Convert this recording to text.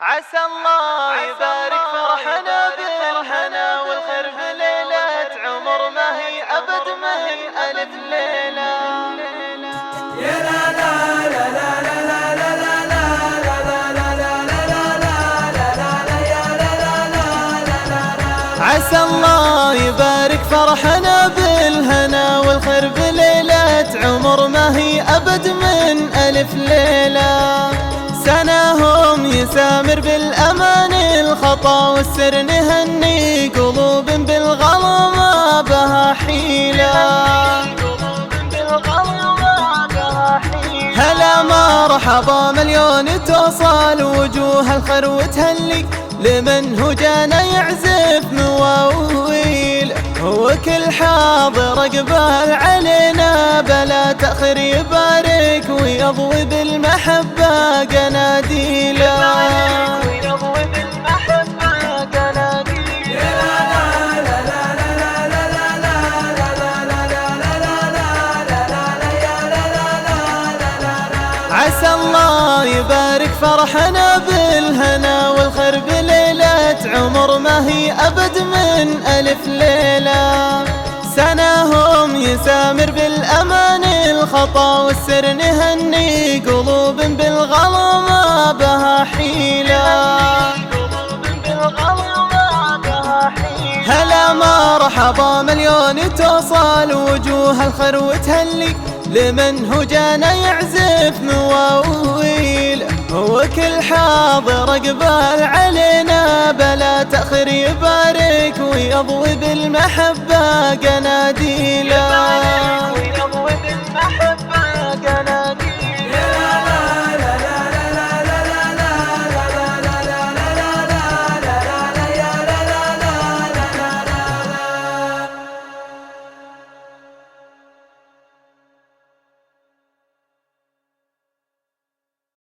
عسى الله يبارك فرحنا بالهنا والخير في ليلة عمر ما هي أبد ما هي ألف ليلة. يا لا لا لا لا لا لا لا لا لا لا. عسى الله يبارك فرحنا بالهنا والخير في ليلة عمر ما هي أبد من ألف ليلة. سناهم يسامر بالأمان الخطا والسر نهني قلوب بالغلا ما بها حيلة. هلا مرحبا مليون توصل وجوه الخير وتهلي لمن هو جانا يعزف مواويل وكل حاضر اقبال علينا بلا تأخير يبارك ويضوي بالمحبة قناديلا. عسى الله يبارك فرحنا بالهنا والخير بليلة عمر ما هي أبد من ألف ليلة. سناهم يسامر بالأمان الخطا والسر نهني قلوب بالغلا ما بها حيلة. هلا مرحبا مليون توصل وجوه الخير وتهلي لمن هو جانا يعزف مواويل وكل حاضر اقبال علينا بلا تأخير يبارك ويضوي بالمحبة قناديلا.